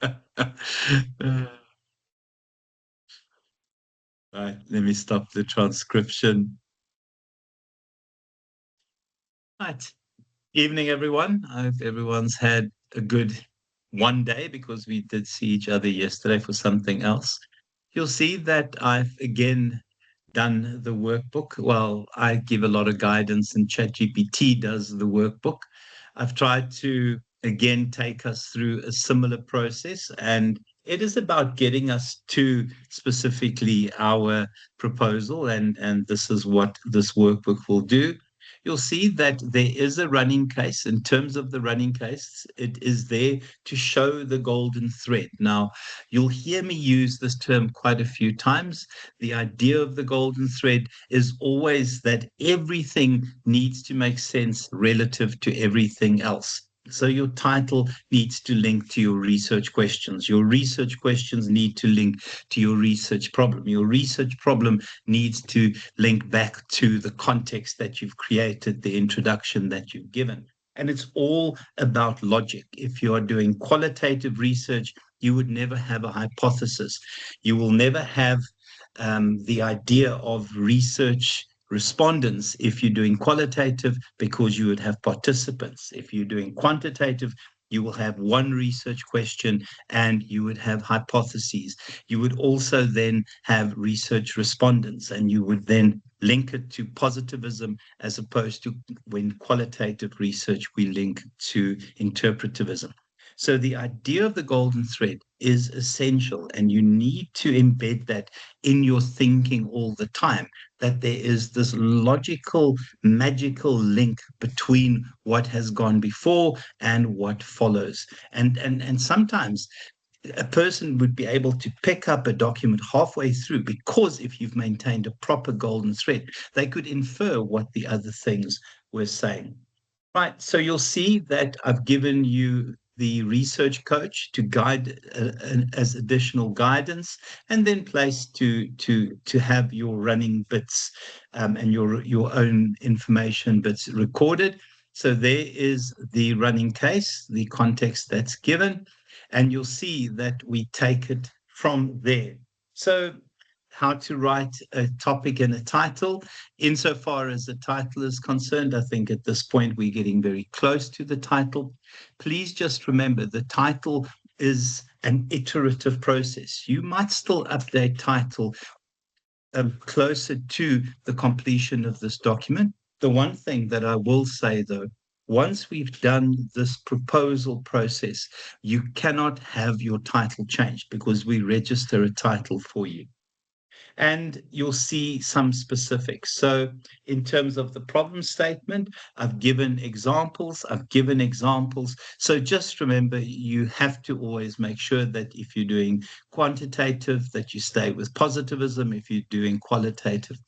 Right, let me stop the transcription. Right. Evening, everyone. I hope everyone's had a good one day because we did see each other yesterday for something else. You'll see that I've again done the workbook. Well, I give a lot of guidance and ChatGPT does the workbook. I've tried to again take us through a similar process, and it is about getting us to specifically our proposal, and this is what this workbook will do. You'll see that there is a running case. In terms of the running case, it is there to show the golden thread. Now, you'll hear me use this term quite a few times. The idea of the golden thread is always that everything needs to make sense relative to everything else. So your title needs to link to your research questions. Your research questions need to link to your research problem. Your research problem needs to link back to the context that you've created, the introduction that you've given. And it's all about logic. If you are doing qualitative research, you would never have a hypothesis. You will never have the idea of research respondents if you're doing qualitative, because you would have participants. If you're doing quantitative, you will have one research question and you would have hypotheses. You would also then have research respondents, and you would then link it to positivism, as opposed to when qualitative research we link to interpretivism. So the idea of the golden thread is essential, and you need to embed that in your thinking all the time, that there is this logical, magical link between what has gone before and what follows. And sometimes a person would be able to pick up a document halfway through, because if you've maintained a proper golden thread, they could infer what the other things were saying. Right. So you'll see that I've given you the research coach to guide as additional guidance, and then place to have your running bits and your own information bits recorded. So there is the running case, the context that's given, and you'll see that we take it from there. So how to write a topic and a title. Insofar as the title is concerned, I think at this point we're getting very close to the title. Please just remember the title is an iterative process. You might still update title closer to the completion of this document. The one thing that I will say, though, once we've done this proposal process, you cannot have your title changed, because we register a title for you, and you'll see some specifics. So in terms of the problem statement, I've given examples. So just remember, you have to always make sure that if you're doing quantitative, that you stay with positivism. If you're doing qualitative,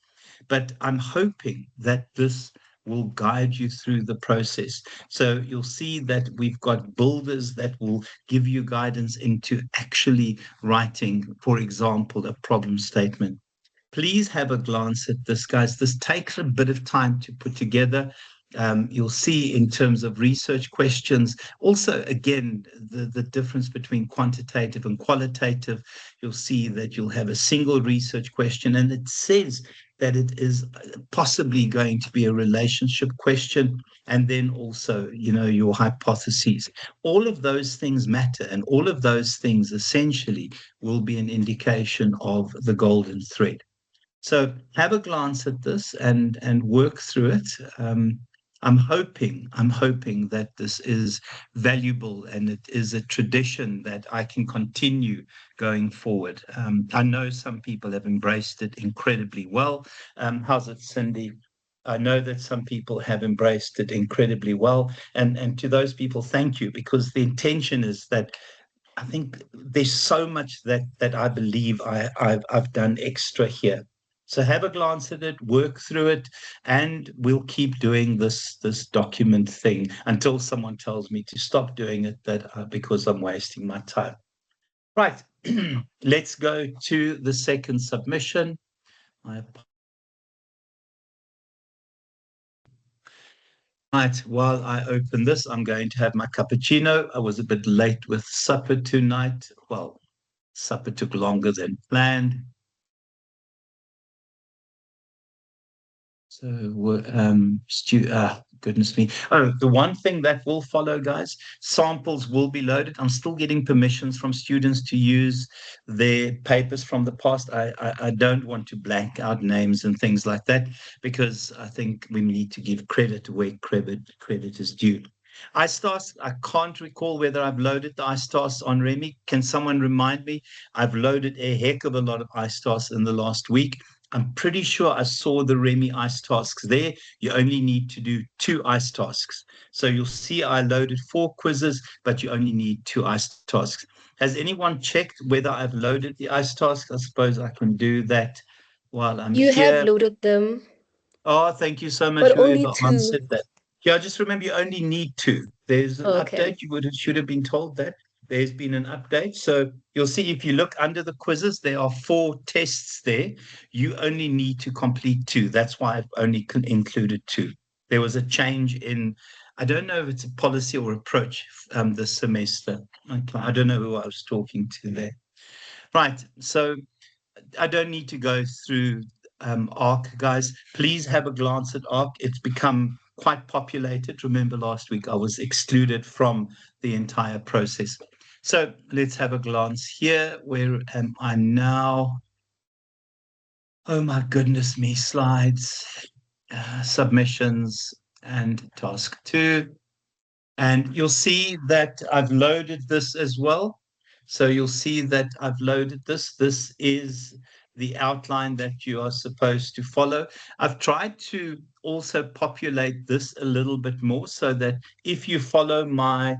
but I'm hoping that this will guide you through the process. So you'll see that we've got builders that will give you guidance into actually writing, for example, a problem statement. Please have a glance at this, guys. This takes a bit of time to put together. You'll see in terms of research questions, also, again, the difference between quantitative and qualitative. You'll see that you'll have a single research question, and it says that it is possibly going to be a relationship question, and then also, your hypotheses. All of those things matter, and all of those things essentially will be an indication of the golden thread. So have a glance at this and work through it. I'm hoping that this is valuable, and it is a tradition that I can continue going forward. I know some people have embraced it incredibly well. How's it, Cindy? I know that some people have embraced it incredibly well, and to those people, thank you, because the intention is that I think there's so much that I believe I've done extra here. So have a glance at it, work through it, and we'll keep doing this document thing until someone tells me to stop doing it, because I'm wasting my time. Right, let's go to the second submission. I Right, while I open this, I'm going to have my cappuccino. I was a bit late with supper tonight. Well, supper took longer than planned. So, goodness me. Oh, the one thing that will follow, guys, samples will be loaded. I'm still getting permissions from students to use their papers from the past. I don't want to blank out names and things like that because I think we need to give credit where credit is due. iStars, I can't recall whether I've loaded the iStars on Remy. Can someone remind me? I've loaded a heck of a lot of iStars in the last week. I'm pretty sure I saw the Remy ice tasks there. You only need to do 2 ice tasks. So you'll see I loaded 4 quizzes, but you only need 2 ice tasks. Has anyone checked whether I've loaded the ice tasks? I suppose I can do that while I'm You have here. loaded them, Oh, thank you so much, but only whoever two. answered that. Yeah, just remember you only need 2. There's an Okay. update. Should have been told that. There's been an update. So you'll see if you look under the quizzes, there are 4 tests there. You only need to complete 2. That's why I've only included 2. There was a change in, I don't know if it's a policy or approach this semester. I don't know who I was talking to there. Right. So I don't need to go through ARC, guys. Please have a glance at ARC. It's become quite populated. Remember last week I was excluded from the entire process. So let's have a glance here. Where am I now? Oh my goodness me, slides, submissions, and task 2. And you'll see that I've loaded this as well. So you'll see that I've loaded this. This is the outline that you are supposed to follow. I've tried to also populate this a little bit more so that if you follow my,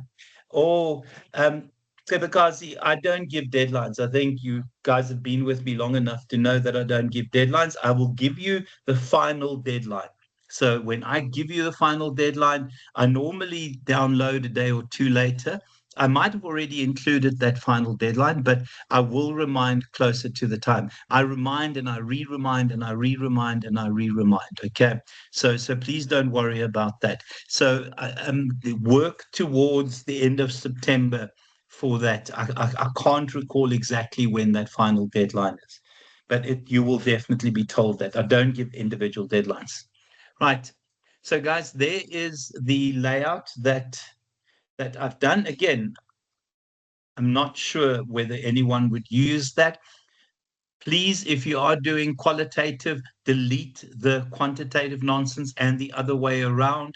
oh, um, Kebakazi, I don't give deadlines. I think you guys have been with me long enough to know that I don't give deadlines. I will give you the final deadline. So when I give you the final deadline, I normally download a day or 2 later. I might have already included that final deadline, but I will remind closer to the time. I remind and I re-remind and I re-remind and I re-remind. Okay, so please don't worry about that. So work towards the end of September for that. I can't recall exactly when that final deadline is, but you will definitely be told that. I don't give individual deadlines. Right. So, guys, there is the layout that I've done. Again, I'm not sure whether anyone would use that. Please, if you are doing qualitative, delete the quantitative nonsense and the other way around.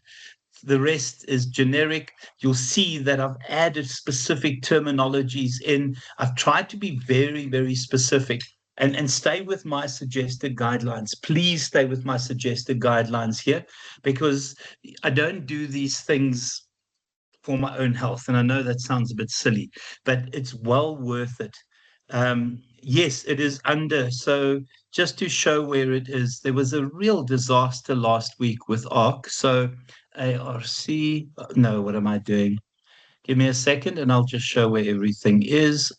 The rest is generic. You'll see that I've added specific terminologies in. I've tried to be very, very specific and stay with my suggested guidelines. Please stay with my suggested guidelines here because I don't do these things for my own health. And I know that sounds a bit silly, but it's well worth it. Yes, it is under. So just to show where it is, there was a real disaster last week with ARC. So ARC, no, what am I doing? Give me a second and I'll just show where everything is.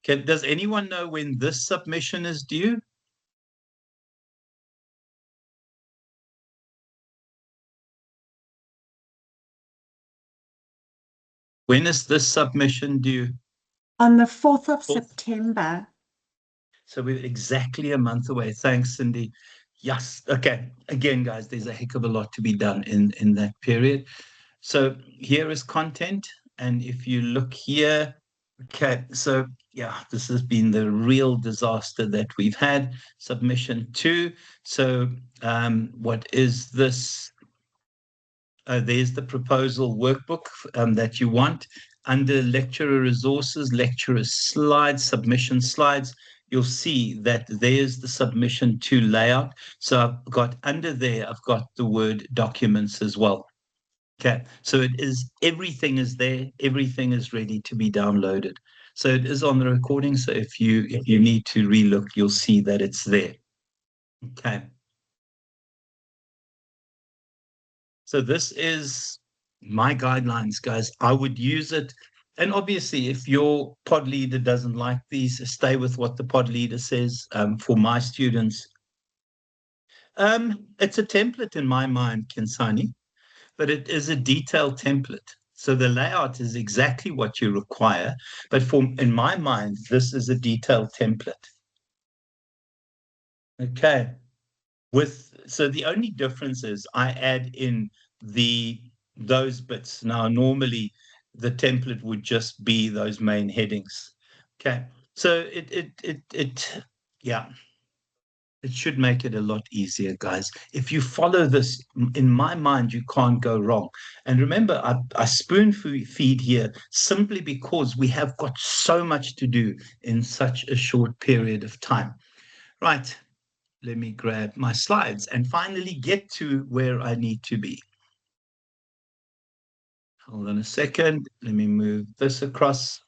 Okay, does anyone know when this submission is due? When is this submission due? On the 4th of 4th. September. So we're exactly a month away. Thanks, Cindy. Yes. Okay. Again, guys, there's a heck of a lot to be done in that period. So here is content. And if you look here, okay, so yeah, this has been the real disaster that we've had. Submission 2. So what is this? There's the proposal workbook that you want. Under lecturer resources, lecturer slides, submission slides, you'll see that there's the submission 2 layout. So I've got under there, I've got the Word documents as well. Okay, so it is, everything is there, everything is ready to be downloaded. So it is on the recording. So if you need to relook, you'll see that it's there. Okay. So this is my guidelines, guys. I would use it. And obviously, if your pod leader doesn't like these, stay with what the pod leader says. For my students, It's a template in my mind, Kinsani, but it is a detailed template. So the layout is exactly what you require, but in my mind, this is a detailed template. Okay. So the only difference is I add in those bits. Now, normally the template would just be those main headings. Okay. So yeah, it should make it a lot easier, guys. If you follow this, in my mind, you can't go wrong. And remember, I spoon feed here simply because we have got so much to do in such a short period of time. Right. Let me grab my slides and finally get to where I need to be. Hold on a second. Let me move this across.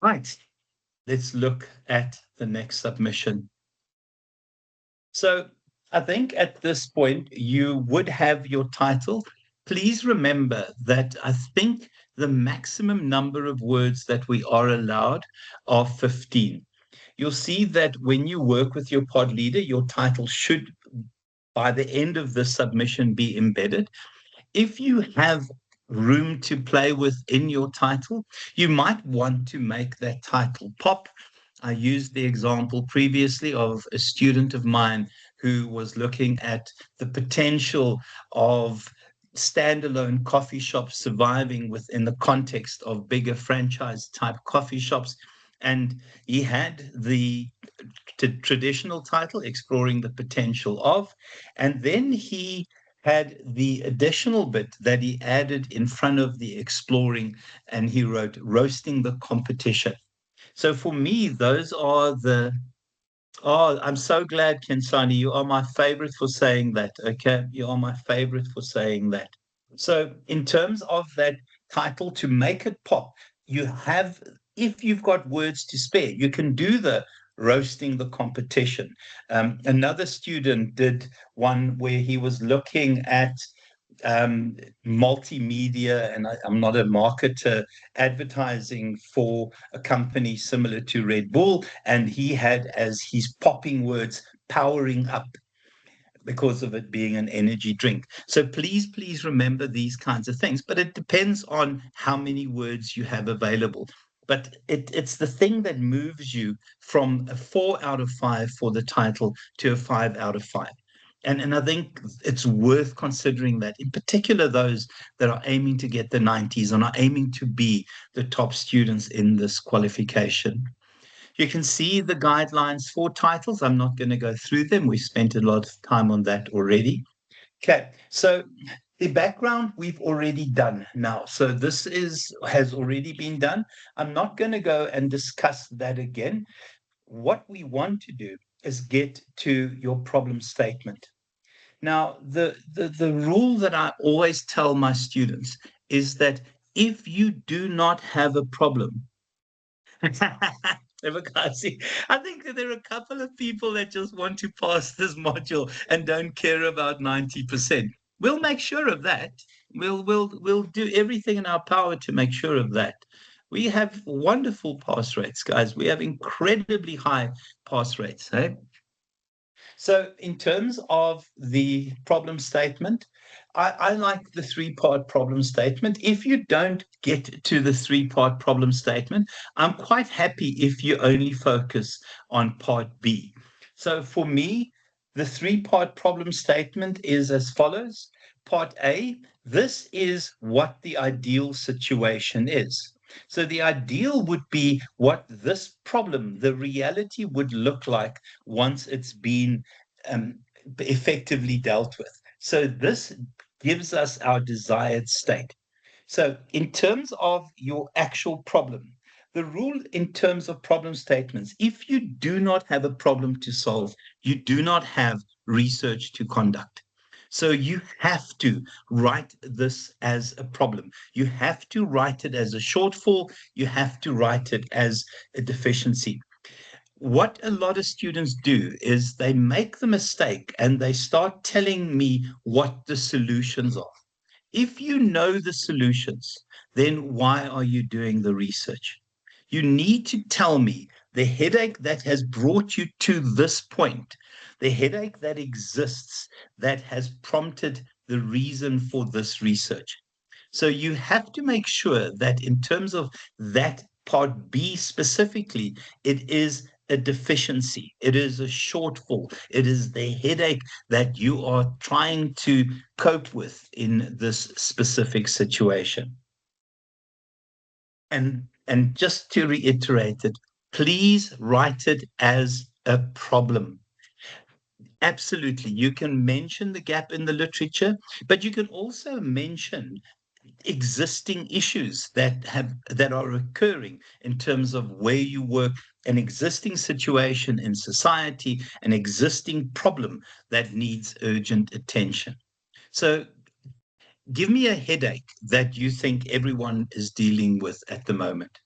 Right. Let's look at the next submission. So I think at this point, you would have your title. Please remember that I think the maximum number of words that we are allowed are 15. You'll see that when you work with your pod leader, your title should, by the end of the submission, be embedded. If you have room to play with in your title, you might want to make that title pop. I used the example previously of a student of mine who was looking at the potential of standalone coffee shops surviving within the context of bigger franchise type coffee shops. And he had the traditional title, Exploring the Potential of, and then he had the additional bit that he added in front of the exploring, and he wrote Roasting the Competition. So for me, those are the. Oh, I'm so glad, Kensani. You are my favorite for saying that. Okay. You are my favorite for saying that. So, in terms of that title, to make it pop, you have, if you've got words to spare, you can do the roasting the competition. Another student did one where he was looking at multimedia, and I'm not a marketer, advertising for a company similar to Red Bull, and he had as his popping words powering up because of it being an energy drink. So please remember these kinds of things, but it depends on how many words you have available. But it's the thing that moves you from a 4 out of 5 for the title to a 5 out of 5. And I think it's worth considering that, in particular, those that are aiming to get the 90s and are aiming to be the top students in this qualification. You can see the guidelines for titles. I'm not going to go through them. We spent a lot of time on that already. Okay, so the background we've already done now. So this has already been done. I'm not going to go and discuss that again. What we want to do is get to your problem statement. Now, the rule that I always tell my students is that if you do not have a problem, Democracy. I think that there are a couple of people that just want to pass this module and don't care about 90%. We'll make sure of that. We'll do everything in our power to make sure of that. We have wonderful pass rates, guys. We have incredibly high pass rates. Hey? So, in terms of the problem statement, I like the three-part problem statement. If you don't get to the three-part problem statement, I'm quite happy if you only focus on part B. So, for me, the three-part problem statement is as follows. Part A, this is what the ideal situation is. So the ideal would be what this problem, the reality would look like once it's been um, effectively dealt with. So this gives us our desired state. So in terms of your actual problem, the rule in terms of problem statements, if you do not have a problem to solve, you do not have research to conduct. So you have to write this as a problem. You have to write it as a shortfall. You have to write it as a deficiency. What a lot of students do is they make the mistake and they start telling me what the solutions are. If you know the solutions, then why are you doing the research? You need to tell me the headache that has brought you to this point, the headache that exists that has prompted the reason for this research. So you have to make sure that in terms of that part B specifically, it is a deficiency, it is a shortfall, it is the headache that you are trying to cope with in this specific situation. And just to reiterate it, please write it as a problem. Absolutely. You can mention the gap in the literature, but you can also mention existing issues that are occurring in terms of where you work, an existing situation in society, an existing problem that needs urgent attention. So give me a headache that you think everyone is dealing with at the moment.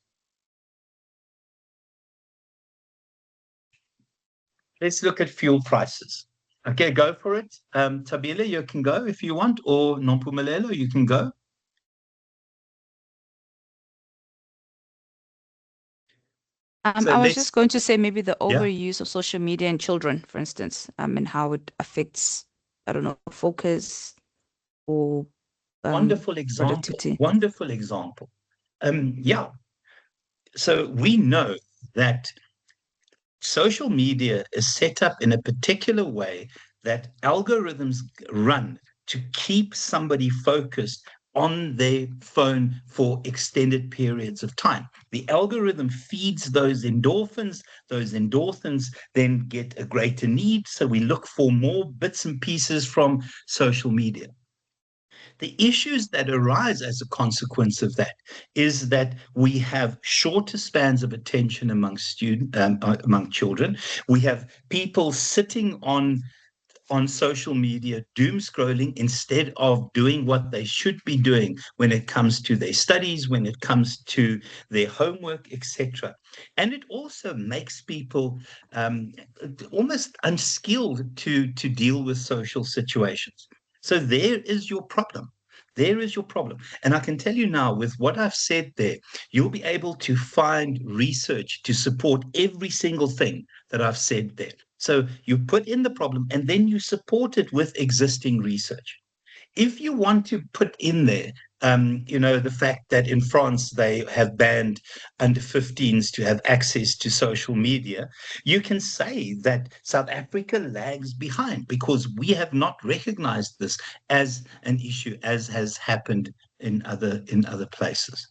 Let's look at fuel prices. Okay, go for it. Tabile, you can go if you want, or Nompumelelo, you can go. So I was just going to say maybe the yeah, overuse of social media in children, for instance, and how it affects, I don't know, focus or wonderful example. productivity. Wonderful example. Yeah. So we know that social media is set up in a particular way that algorithms run to keep somebody focused on their phone for extended periods of time. The algorithm feeds those endorphins. Those endorphins then get a greater need. So we look for more bits and pieces from social media. The issues that arise as a consequence of that is that we have shorter spans of attention among among children. We have people sitting on social media, doom scrolling, instead of doing what they should be doing when it comes to their studies, when it comes to their homework, etc. And it also makes people almost unskilled to deal with social situations. So there is your problem. There is your problem. And I can tell you now, with what I've said there, you'll be able to find research to support every single thing that I've said there. So you put in the problem and then you support it with existing research. If you want to put in there, the fact that in France they have banned under 15s to have access to social media, you can say that South Africa lags behind because we have not recognized this as an issue, as has happened in other places.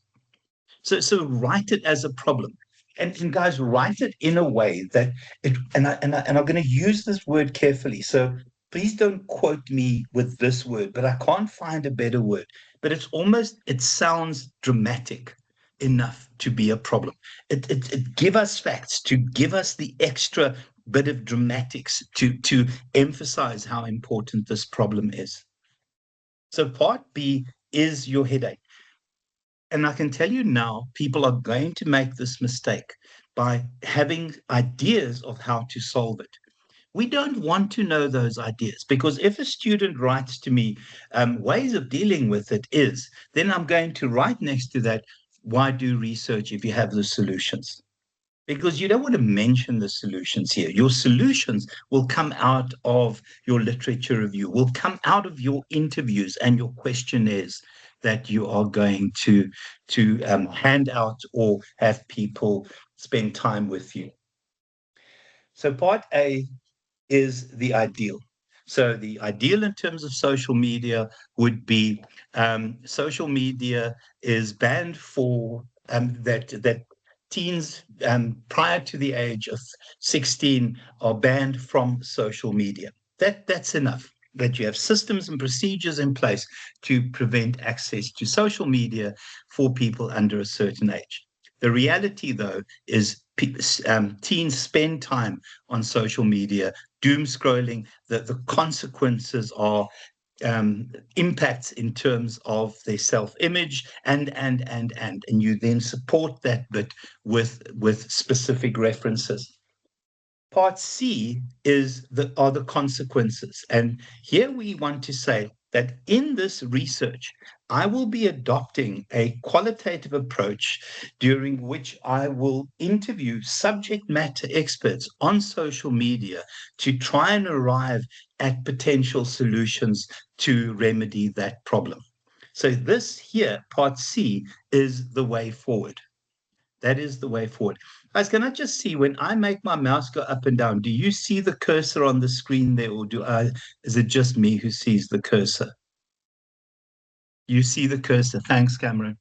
So write it as a problem. And guys, write it in a way that and I'm going to use this word carefully. So please don't quote me with this word, but I can't find a better word. But it sounds dramatic enough to be a problem. It give us facts, to give us the extra bit of dramatics to emphasize how important this problem is. So part B is your headache. And I can tell you now, people are going to make this mistake by having ideas of how to solve it. We don't want to know those ideas because if a student writes to me, ways of dealing with it is, then I'm going to write next to that, why do research if you have the solutions? Because you don't want to mention the solutions here. Your solutions will come out of your literature review, will come out of your interviews and your questionnaires that you are going to hand out or have people spend time with you. So part A is the ideal. So the ideal in terms of social media would be social media is banned for that teens prior to the age of 16 are banned from social media. That's enough. That you have systems and procedures in place to prevent access to social media for people under a certain age. The reality, though, is teens spend time on social media, doom scrolling. The consequences are impacts in terms of their self-image and you then support that bit with specific references. Part C are the consequences, and here we want to say that in this research, I will be adopting a qualitative approach during which I will interview subject matter experts on social media to try and arrive at potential solutions to remedy that problem. So this here, part C, is the way forward. That is the way forward. Guys, can I just see when I make my mouse go up and down, do you see the cursor on the screen there, or is it just me who sees the cursor? You see the cursor. Thanks, Cameron.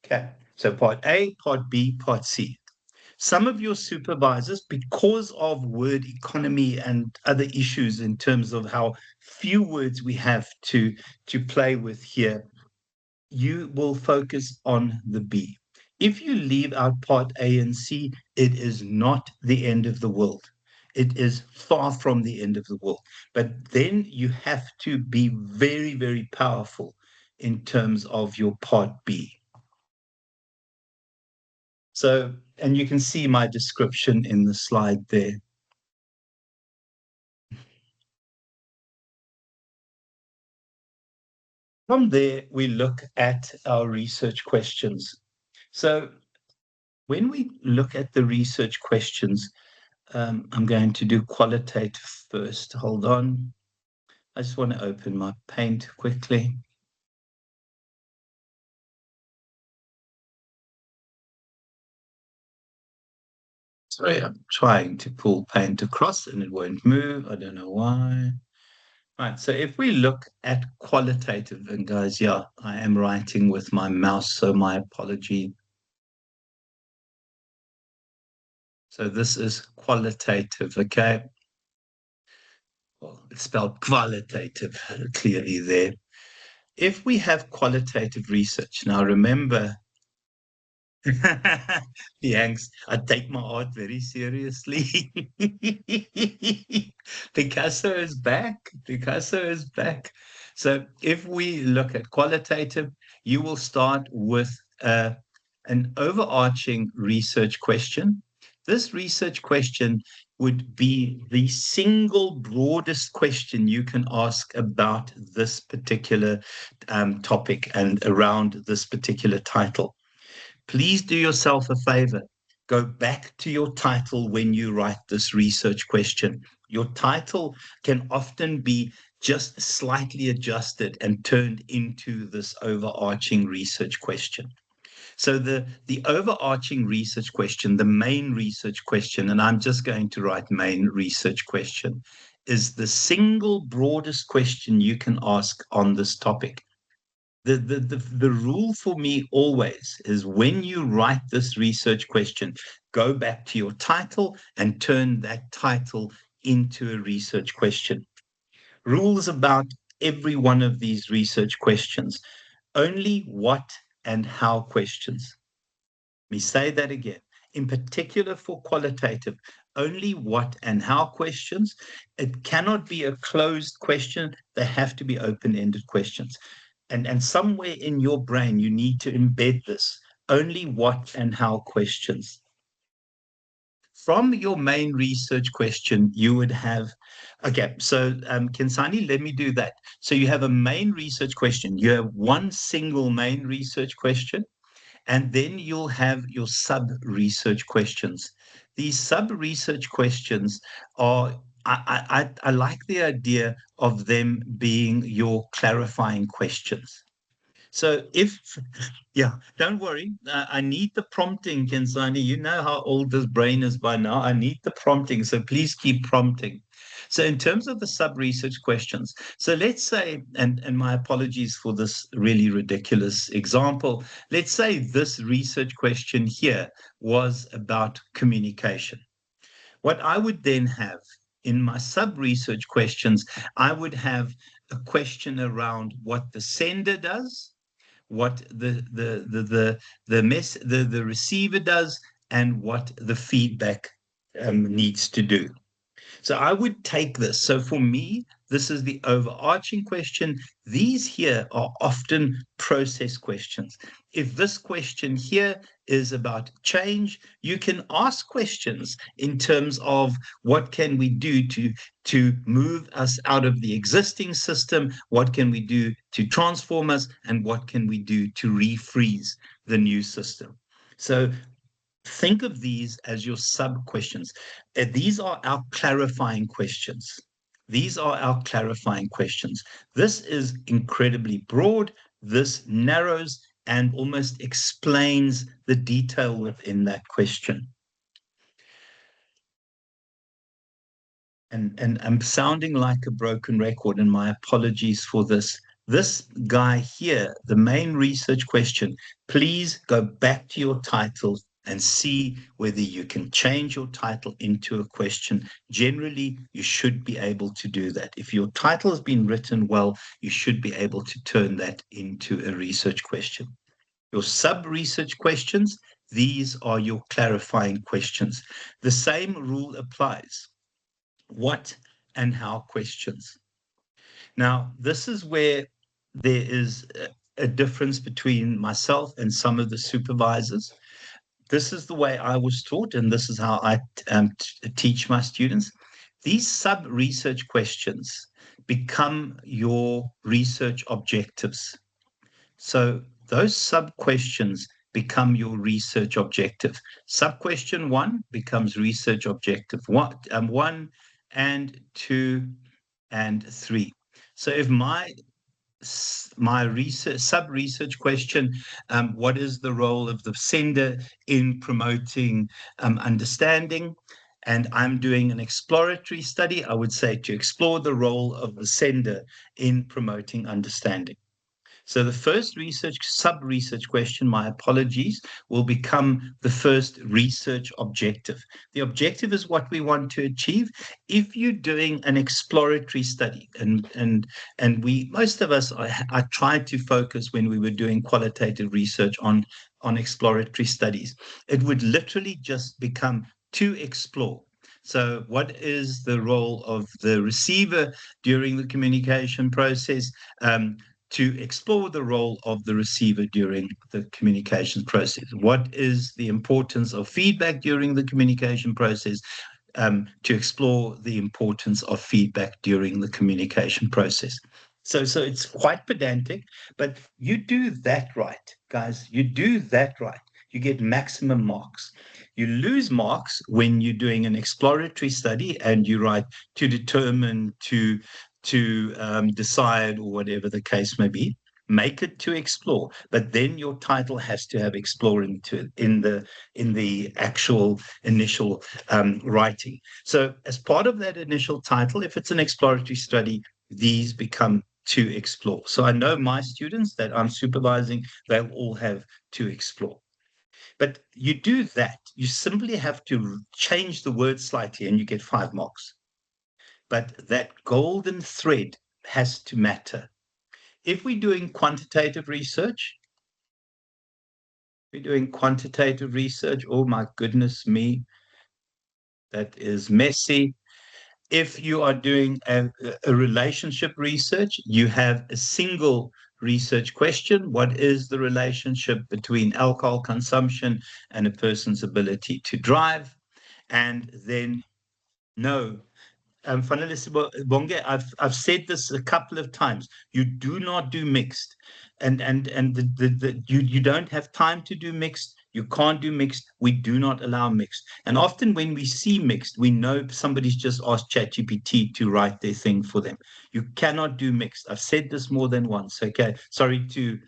Okay, so part A, part B, part C. Some of your supervisors, because of word economy and other issues in terms of how few words we have to play with here, you will focus on the B. If you leave out part A and C, it is not the end of the world. It is far from the end of the world. But then you have to be very, very powerful in terms of your part B. So, and you can see my description in the slide there. From there, we look at our research questions. So when we look at the research questions, I'm going to do qualitative first. Hold on. I just want to open my Paint quickly. Sorry, I'm trying to pull Paint across and it won't move. I don't know why. Right, so if we look at qualitative, and guys, yeah, I am writing with my mouse, so my apology. So this is qualitative, okay? Well, it's spelled qualitative clearly there. If we have qualitative research, now remember, Thanks. I take my art very seriously. Picasso is back. Picasso is back. So if we look at qualitative, you will start with an overarching research question. This research question would be the single broadest question you can ask about this particular topic and around this particular title. Please do yourself a favor. Go back to your title when you write this research question. Your title can often be just slightly adjusted and turned into this overarching research question. So the overarching research question, the main research question, and I'm just going to write main research question, is the single broadest question you can ask on this topic. The rule for me always is when you write this research question, go back to your title and turn that title into a research question. Rules about every one of these research questions. Only what and how questions. Let me say that again. In particular for qualitative, only what and how questions. It cannot be a closed question. They have to be open-ended questions. And somewhere in your brain, you need to embed this. Only what and how questions. From your main research question, you would have, okay, so Kensani, let me do that. So you have a main research question. You have one single main research question, and then you'll have your sub-research questions. These sub-research questions are, I like the idea of them being your clarifying questions. So yeah, don't worry. I need the prompting, Kensani. You know how old this brain is by now. I need the prompting, so please keep prompting. So in terms of the sub-research questions, so let's say, and my apologies for this really ridiculous example, let's say this research question here was about communication. What I would then have in my sub-research questions, I would have a question around what the sender does, what the receiver does, and what the feedback needs to do. So I would take this. So for me, this is the overarching question. These here are often process questions. If this question here is about change, you can ask questions in terms of what can we do to move us out of the existing system, what can we do to transform us, and what can we do to refreeze the new system. So think of these as your sub-questions. These are our clarifying questions. These are our clarifying questions. This is incredibly broad. This narrows and almost explains the detail within that question. And I'm sounding like a broken record, and my apologies for this. This guy here, the main research question, please go back to your title and see whether you can change your title into a question. Generally, you should be able to do that. If your title has been written well, you should be able to turn that into a research question. Your sub-research questions, these are your clarifying questions. The same rule applies. What and how questions. Now, this is where there is a difference between myself and some of the supervisors. This is the way I was taught, and this is how I teach my students. These sub-research questions become your research objectives. So those sub-questions become your research objective. Sub-question 1 becomes research objective 1 and 2 and 3. So if my research sub-research question, what is the role of the sender in promoting understanding? And I'm doing an exploratory study, I would say to explore the role of the sender in promoting understanding. So the first sub-research question, my apologies, will become the first research objective. The objective is what we want to achieve. If you're doing an exploratory study, and we, most of us, I tried to focus when we were doing qualitative research on exploratory studies, it would literally just become to explore. So what is the role of the receiver during the communication process? To explore the role of the receiver during the communication process. What is the importance of feedback during the communication process? To explore the importance of feedback during the communication process. So it's quite pedantic, but you do that right, guys. You do that right, you get maximum marks. You lose marks when you're doing an exploratory study and you write to determine, to decide, or whatever the case may be. Make it to explore, but then your title has to have exploring to it in the actual initial writing. So as part of that initial title, if it's an exploratory study, these become to explore. So I know my students that I'm supervising, they'll all have to explore. But you do that, you simply have to change the word slightly and you get 5 marks. But that golden thread has to matter. If we're doing quantitative research, oh my goodness me, that is messy. If you are doing a relationship research, you have a single research question. What is the relationship between alcohol consumption and a person's ability to drive? And then no. Bonge, I've said this a couple of times. You do not do mixed, and you don't have time to do mixed. You can't do mixed. We do not allow mixed. And often when we see mixed, we know somebody's just asked ChatGPT to write their thing for them. You cannot do mixed. I've said this more than once. Okay, sorry to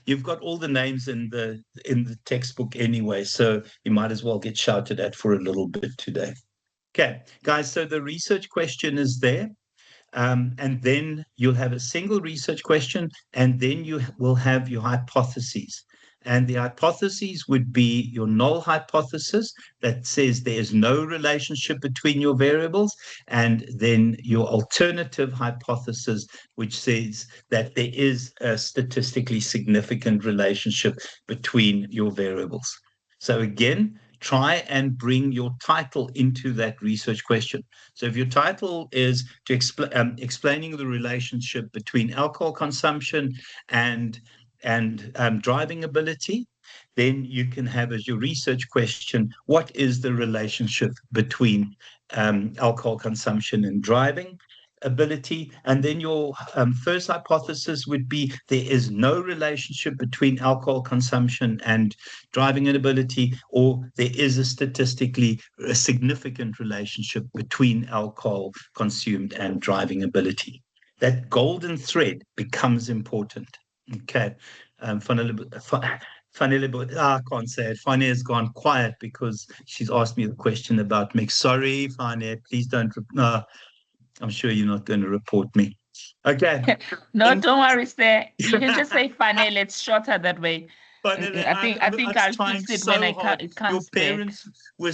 you've got all the names in the textbook anyway, so you might as well get shouted at for a little bit today. Okay, guys, so the research question is there, and then you'll have a single research question, and then you will have your hypotheses. And the hypotheses would be your null hypothesis that says there's no relationship between your variables, and then your alternative hypothesis, which says that there is a statistically significant relationship between your variables. So again, try and bring your title into that research question. So if your title is to explaining the relationship between alcohol consumption and driving ability, then you can have as your research question, what is the relationship between alcohol consumption and driving ability? And then your first hypothesis would be there is no relationship between alcohol consumption and driving ability, or there is a statistically significant relationship between alcohol consumed and driving ability. That golden thread becomes important. Okay. I can't say it. Fanny has gone quiet because she's asked me the question about mix. Sorry, Fanny, please don't. I'm sure you're not going to report me. Okay. No, don't worry, sir. You can just say Fanel. It's shorter that way. I think I'll fix it when it comes Your parents were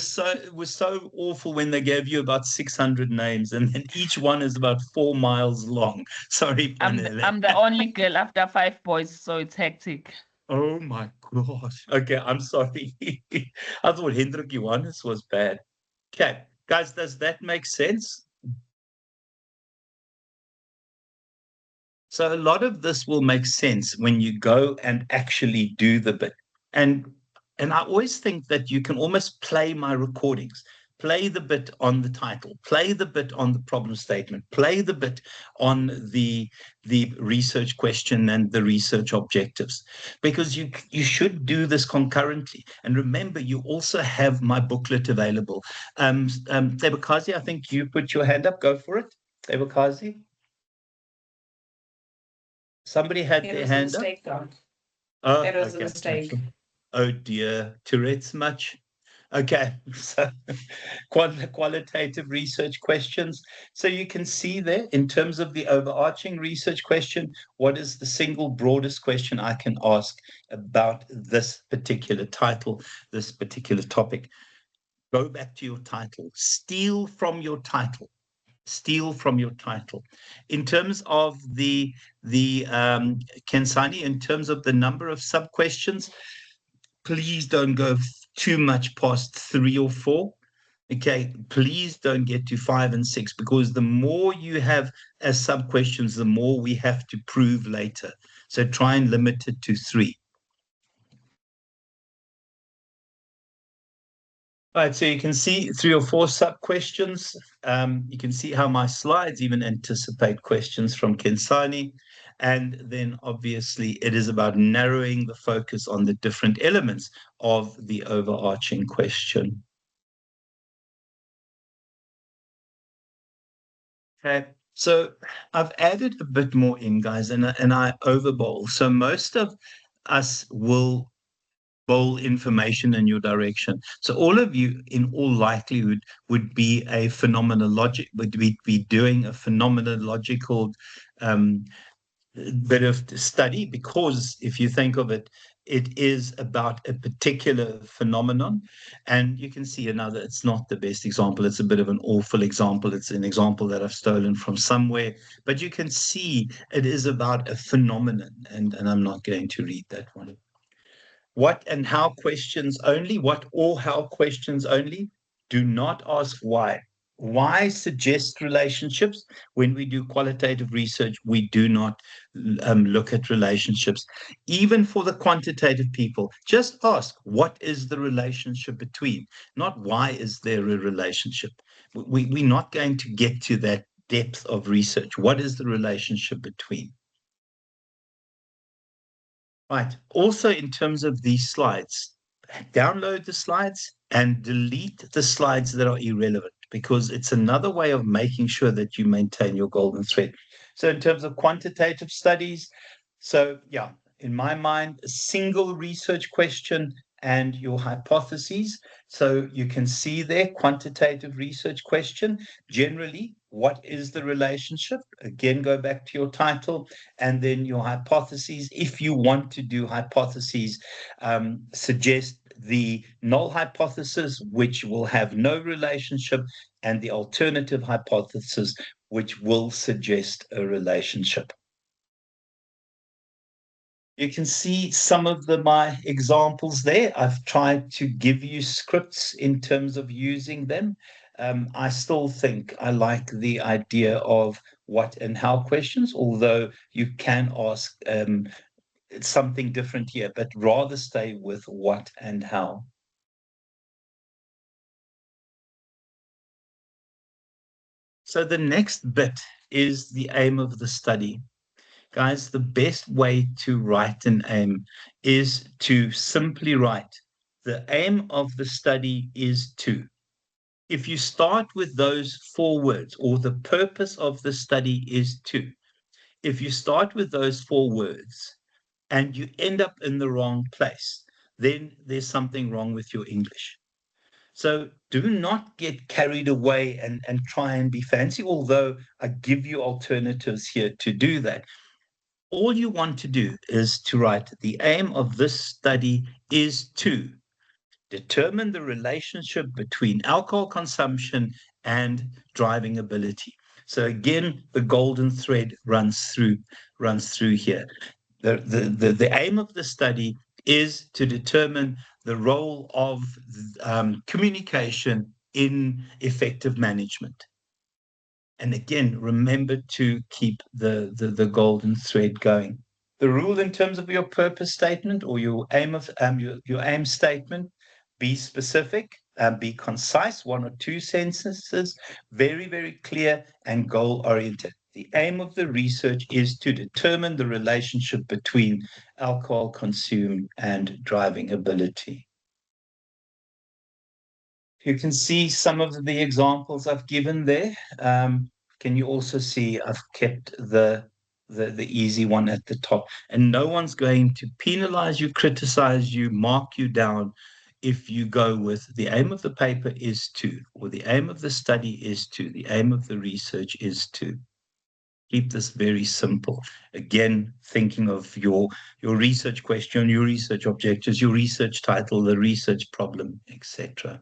so awful when they gave you about 600 names, and then each one is about 4 miles long. Sorry, Fanele. I'm the only girl after 5 boys, so it's hectic. Oh my gosh. Okay, I'm sorry. I thought Hendrik Johannes was bad. Okay, guys, does that make sense? So a lot of this will make sense when you go and actually do the bit. And I always think that you can almost play my recordings, play the bit on the title, play the bit on the problem statement, play the bit on the research question and the research objectives, because you should do this concurrently. And remember, you also have my booklet available. Tebakazi, I think you put your hand up. Go for it, Tebakazi. Somebody had their hand up. Oh, It was a mistake. Oh dear, Tourette's much? Okay, so qualitative research questions. So you can see there, in terms of the overarching research question, what is the single broadest question I can ask about this particular title, this particular topic? Go back to your title. Steal from your title. Steal from your title. In terms of the Kensani, in terms of the number of sub questions, please don't go too much past 3 or 4. Okay, please don't get to 5 and 6, because the more you have as sub questions, the more we have to prove later. So try and limit it to 3. All right, so you can see 3 or 4 sub-questions. You can see how my slides even anticipate questions from Kensani. And then obviously it is about narrowing the focus on the different elements of the overarching question. Okay, so I've added a bit more in, guys, and I overbowl. So most of us will bowl information in your direction. So all of you, in all likelihood, would be doing a phenomenological bit of study, because if you think of it, it is about a particular phenomenon. And you can see another, it's not the best example. It's a bit of an awful example. It's an example that I've stolen from somewhere, but you can see it is about a phenomenon, and I'm not going to read that one. What and how questions only. What or how questions only. Do not ask why. Why suggest relationships. When we do qualitative research, we do not look at relationships. Even for the quantitative people, just ask, what is the relationship between? Not why is there a relationship. We're not going to get to that depth of research. What is the relationship between? Right. Also, in terms of these slides, download the slides and delete the slides that are irrelevant, because it's another way of making sure that you maintain your golden thread. So in terms of quantitative studies, so yeah, in my mind, a single research question and your hypotheses. So you can see there, quantitative research question. Generally, what is the relationship? Again, go back to your title, and then your hypotheses. If you want to do hypotheses, suggest the null hypothesis, which will have no relationship, and the alternative hypothesis, which will suggest a relationship. You can see some of my examples there. I've tried to give you scripts in terms of using them. I still think I like the idea of what and how questions, although you can ask something different here, but rather stay with what and how. So the next bit is the aim of the study. Guys, the best way to write an aim is to simply write, the aim of the study is to. If you start with those 4 words, or the purpose of the study is to, if you start with those 4 words and you end up in the wrong place, then there's something wrong with your English. So do not get carried away and try and be fancy, although I give you alternatives here to do that. All you want to do is to write, the aim of this study is to determine the relationship between alcohol consumption and driving ability. So again, the golden thread runs through here. The aim of the study is to determine the role of communication in effective management. And again, remember to keep the golden thread going. The rule in terms of your purpose statement or your aim of your aim statement: be specific, be concise, 1 or 2 sentences, very, very clear and goal-oriented. The aim of the research is to determine the relationship between alcohol consumed and driving ability. You can see some of the examples I've given there. Can you also see I've kept the easy one at the top? And no one's going to penalize you, criticize you, mark you down if you go with the aim of the paper is to, or the aim of the study is to, the aim of the research is to. Keep this very simple. Again, thinking of your research question, your research objectives, your research title, the research problem, etc.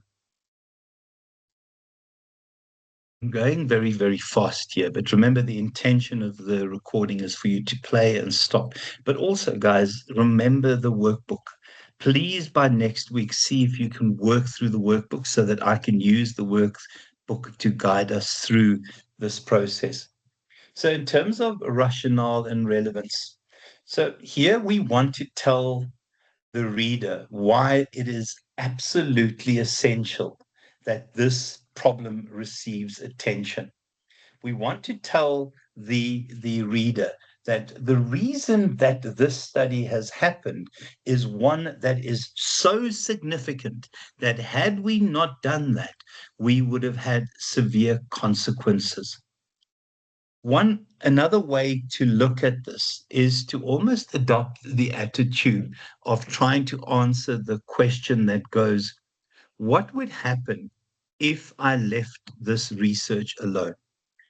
I'm going very, very fast here, but remember the intention of the recording is for you to play and stop. But also, guys, remember the workbook. Please, by next week, see if you can work through the workbook so that I can use the workbook to guide us through this process. So in terms of rationale and relevance, so here we want to tell the reader why it is absolutely essential that this problem receives attention. We want to tell the reader that the reason that this study has happened is one that is so significant that had we not done that, we would have had severe consequences. Another way to look at this is to almost adopt the attitude of trying to answer the question that goes, what would happen if I left this research alone?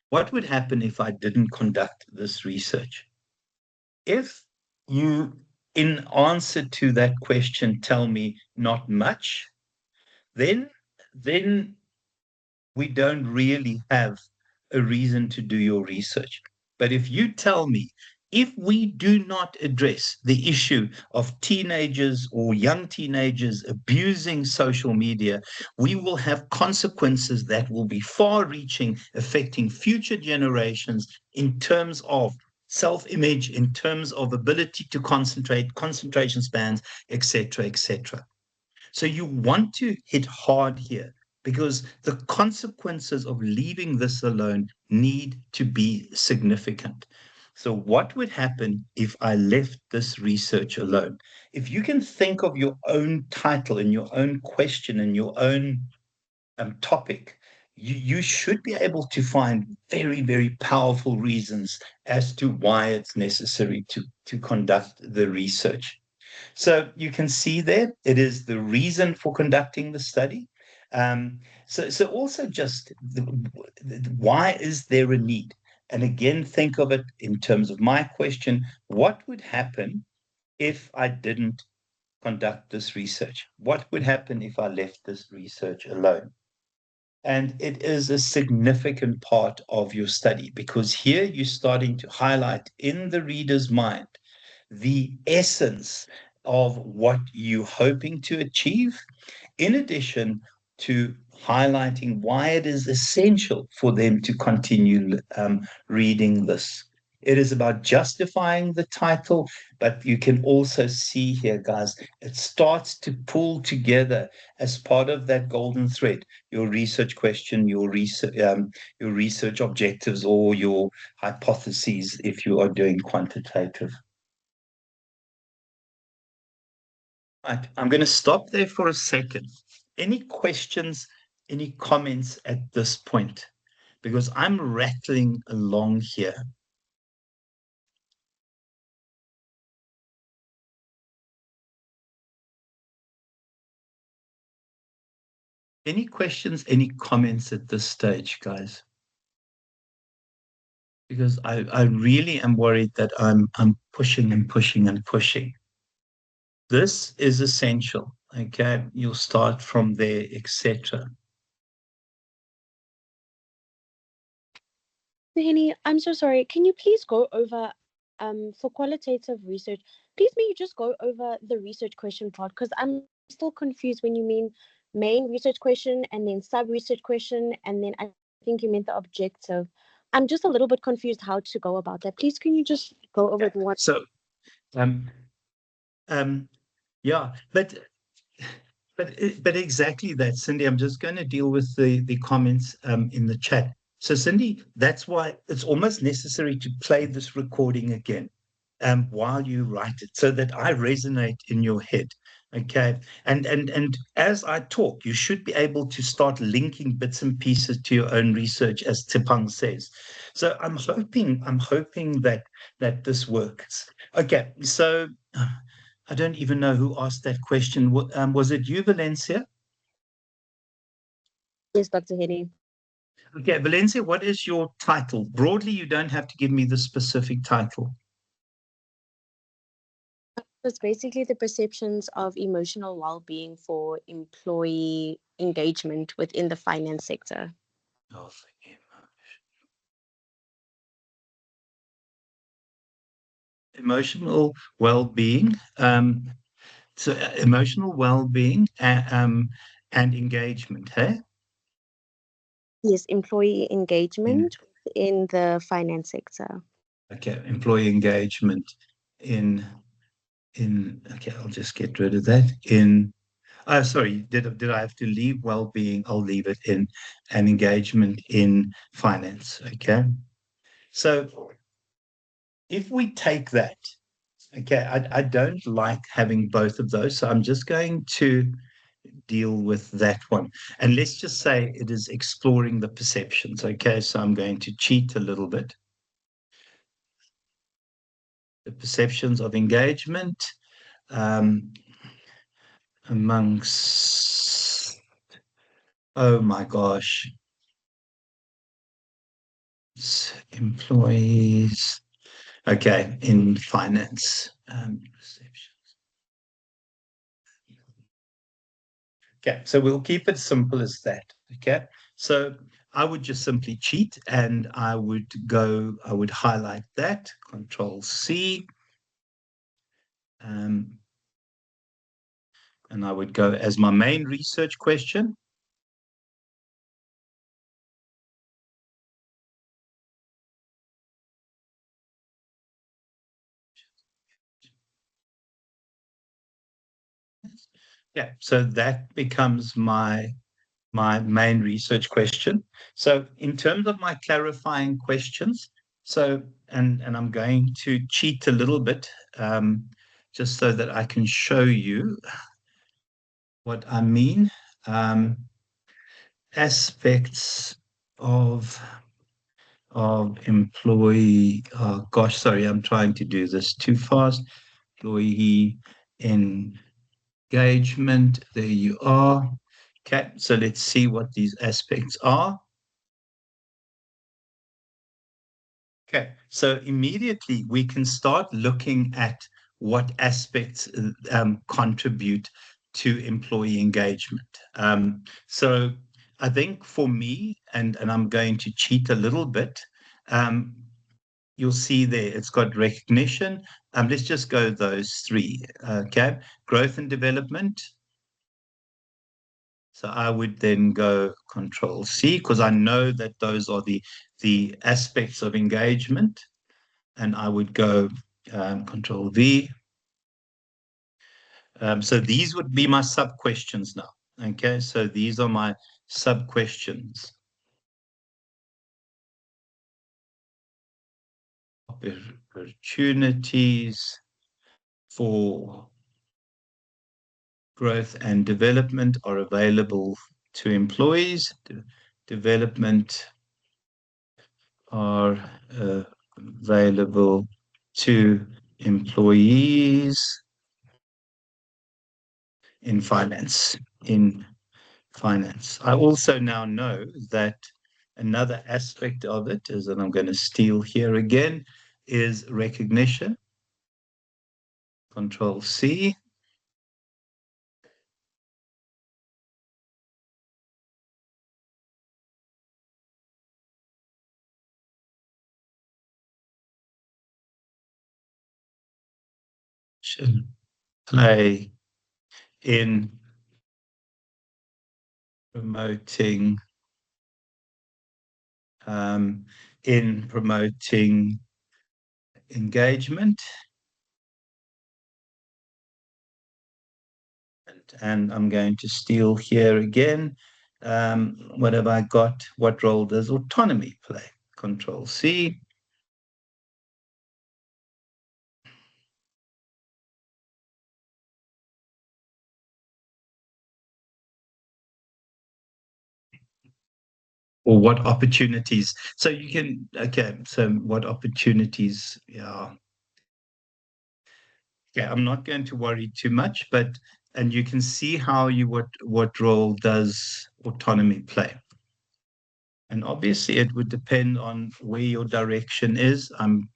What would happen if I didn't conduct this research? If you, in answer to that question, tell me not much, then we don't really have a reason to do your research. But if you tell me, if we do not address the issue of teenagers or young teenagers abusing social media, we will have consequences that will be far-reaching, affecting future generations in terms of self-image, in terms of ability to concentrate, concentration spans, etc., etc. So you want to hit hard here, because the consequences of leaving this alone need to be significant. So what would happen if I left this research alone? If you can think of your own title and your own question and your own topic, you should be able to find very, very powerful reasons as to why it's necessary to conduct the research. So you can see there, it is the reason for conducting the study. So also just why is there a need? And again, think of it in terms of my question, what would happen if I didn't conduct this research? What would happen if I left this research alone? And it is a significant part of your study, because here you're starting to highlight in the reader's mind the essence of what you're hoping to achieve, in addition to highlighting why it is essential for them to continue reading this. It is about justifying the title, but you can also see here, guys, it starts to pull together as part of that golden thread, your research question, your research objectives, or your hypotheses if you are doing quantitative. Right, I'm going to stop there for a second. Any questions, any comments at this point? Because I'm rattling along here. Any questions, any comments at this stage, guys? Because I really am worried that I'm pushing and pushing and pushing. This is essential, okay? You'll start from there, etc. Henny, I'm so sorry. Can you please go over, for qualitative research, please may you just go over the research question part, because I'm still confused when you mean main research question and then sub-research question, and then I think you meant the objective. I'm just a little bit confused how to go about that. Please, can you just go over the one? So, yeah, but exactly that, Cindy. I'm just going to deal with the comments in the chat. So, Cindy, that's why it's almost necessary to play this recording again while you write it, so that I resonate in your head. Okay, and as I talk, you should be able to start linking bits and pieces to your own research, as Tipang says. So I'm hoping that this works. Okay, so I don't even know who asked that question. Was it you, Valencia? Yes, Dr. Henny. Okay, Valencia, what is your title? Broadly, you don't have to give me the specific title. It's basically the perceptions of emotional well-being for employee engagement within the finance sector. Emotional well-being. So emotional well-being and engagement, hey? Yes, employee engagement in the finance sector. Okay, employee engagement in okay, I'll just get rid of that. Sorry, did I have to leave well-being? I'll leave it in an engagement in finance. Okay. So if we take that, okay, I don't like having both of those. So I'm just going to deal with that one. And let's just say it is exploring the perceptions. Okay, so I'm going to cheat a little bit. The perceptions of engagement amongst, oh my gosh, employees. Okay, in finance. Perceptions. Okay, so we'll keep it simple as that. Okay, so I would just simply cheat and I would highlight that, Control C. And I would go as my main research question. Yeah, so that becomes my main research question. So in terms of my clarifying questions, so and I'm going to cheat a little bit just so that I can show you what I mean. Aspects of employee, oh gosh, sorry, I'm trying to do this too fast. Employee engagement, there you are. Okay, so let's see what these aspects are. Okay, so immediately we can start looking at what aspects contribute to employee engagement. So I think for me, and I'm going to cheat a little bit, you'll see there, it's got recognition. Let's just go those three, okay? Growth and development. So I would then go Control C, because I know that those are the aspects of engagement. And I would go Control V. So these would be my sub-questions now, okay? So these are my sub-questions. Opportunities for growth and development are available to employees. Development are available to employees in finance. I also now know that another aspect of it is, and I'm going to steal here again, is recognition. Control C. Should play in promoting engagement. And I'm going to steal here again. What have I got? What role does autonomy play? Control C. Or what opportunities? So you can, okay, so what opportunities? Yeah. Okay, I'm not going to worry too much, and you can see how what role does autonomy play? And obviously it would depend on where your direction is. I'm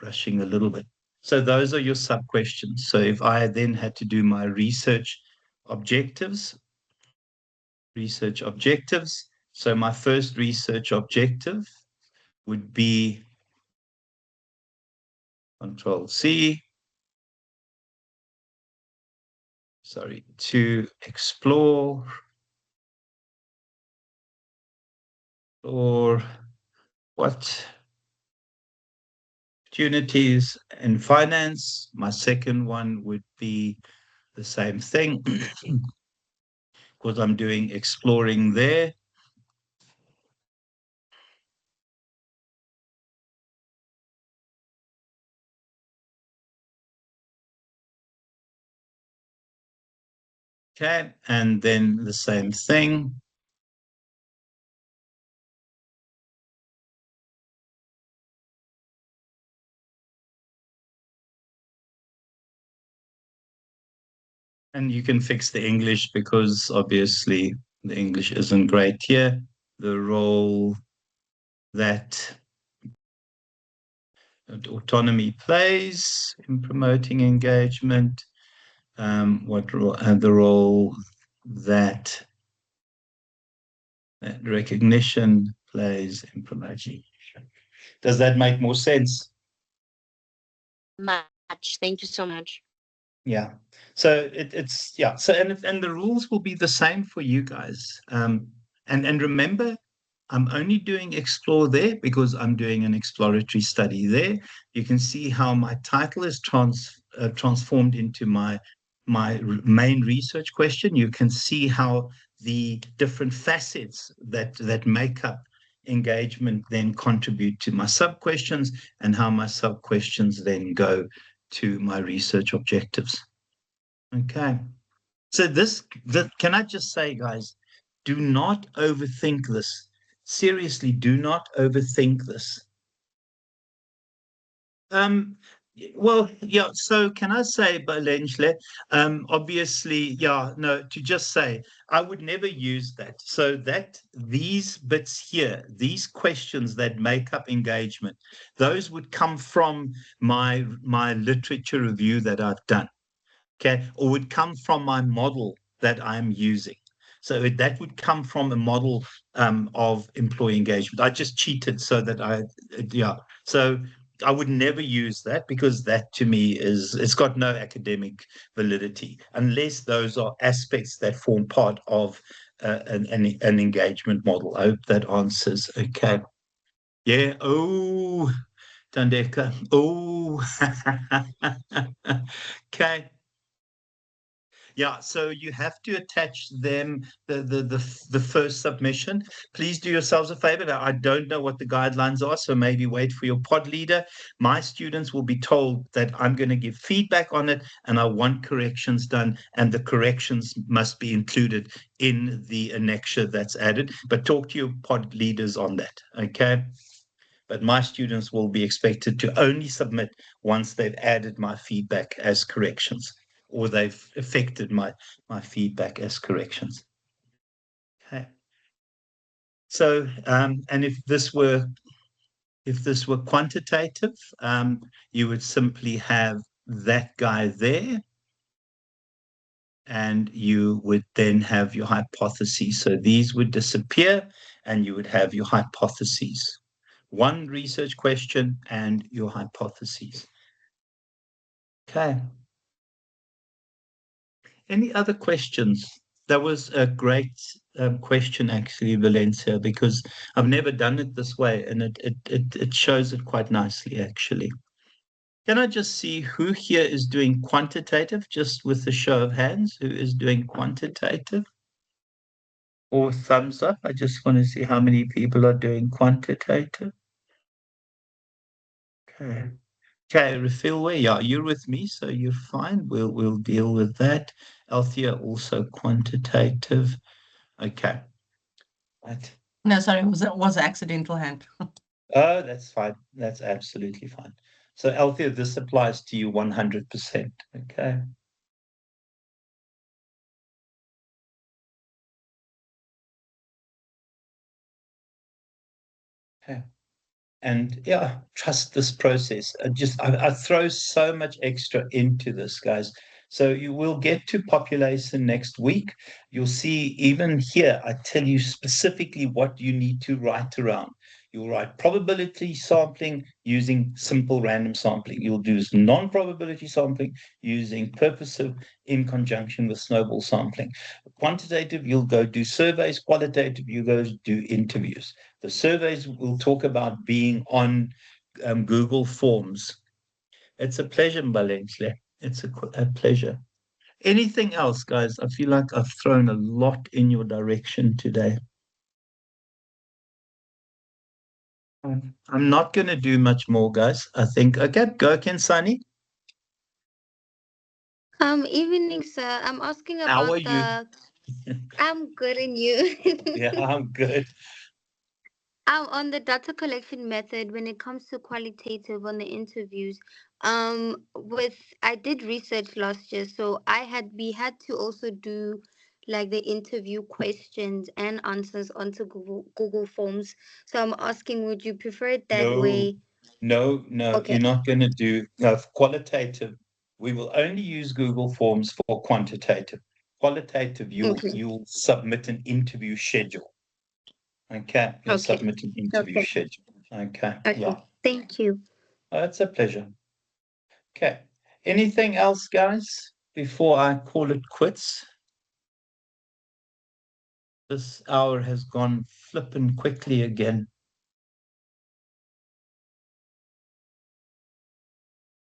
rushing a little bit. So those are your sub-questions. So if I then had to do my research objectives. So my first research objective would be Control C. Sorry, to explore or what opportunities in finance. My second one would be the same thing because I'm doing exploring there. Okay, and then the same thing. And you can fix the English because obviously the English isn't great here. The role that autonomy plays in promoting engagement, the role that recognition plays in promoting. Does that make more sense? Much. Thank you so much. Yeah. So it's yeah. So and the rules will be the same for you guys. And remember, I'm only doing explore there because I'm doing an exploratory study there. You can see how my title is transformed into my main research question. You can see how the different facets that make up engagement then contribute to my sub-questions and how my sub-questions then go to my research objectives. Okay. So can I just say, guys, do not overthink this. Seriously, do not overthink this. Well, yeah, so can I say, Balenhle, obviously, yeah, no, to just say, I would never use that. So that these bits here, these questions that make up engagement, those would come from my literature review that I've done, okay, or would come from my model that I'm using. So that would come from a model of employee engagement. I just cheated so that yeah. So I would never use that, because that to me it's got no academic validity unless those are aspects that form part of an engagement model. I hope that answers. Okay. Yeah. Oh, Tandeka. Oh. Okay. Yeah, so you have to attach them the first submission. Please do yourselves a favor. Now, I don't know what the guidelines are, so maybe wait for your pod leader. My students will be told that I'm going to give feedback on it, and I want corrections done, and the corrections must be included in the annexure that's added. But talk to your pod leaders on that, okay? But my students will be expected to only submit once they've added my feedback as corrections, or they've affected my feedback as corrections. Okay. So, and if this were quantitative, you would simply have that guy there, and you would then have your hypotheses. So these would disappear, and you would have your hypotheses. One research question and your hypotheses. Okay. Any other questions? That was a great question, actually, Valencia, because I've never done it this way, and it shows it quite nicely, actually. Can I just see who here is doing quantitative, just with a show of hands, who is doing quantitative? Or thumbs up? I just want to see how many people are doing quantitative. Okay. Okay, Refilwe, yeah, you're with me, so you're fine. We'll deal with that. Althea, also quantitative. Okay. Right. No, sorry, it was an accidental hand. Oh, that's fine. That's absolutely fine. So Althea, this applies to you 100%. Okay. Okay. And yeah, trust this process. I throw so much extra into this, guys. So you will get to population next week. You'll see even here, I tell you specifically what you need to write around. You'll write probability sampling using simple random sampling. You'll do non-probability sampling using purposive in conjunction with snowball sampling. Quantitative, you'll go do surveys. Qualitative, you go do interviews. The surveys will talk about being on Google Forms. It's a pleasure, Valencia. It's a pleasure. Anything else, guys? I feel like I've thrown a lot in your direction today. I'm not going to do much more, guys. I think, okay, go, Kensani. Evening, sir. I'm asking How about are you? I'm good, and you? Yeah, I'm good. On the data collection method when it comes to qualitative on the interviews. I did research last year, so we had to also do like the interview questions and answers onto Google Forms. So I'm asking, would you prefer it that way? No, Okay. you're not going to do qualitative. We will only use Google Forms for quantitative. Qualitative, you'll submit an interview schedule. Okay, you'll submit an interview schedule. Okay, yeah. Thank you. Oh, it's a pleasure. Okay, anything else, guys, before I call it quits? This hour has gone flipping quickly again.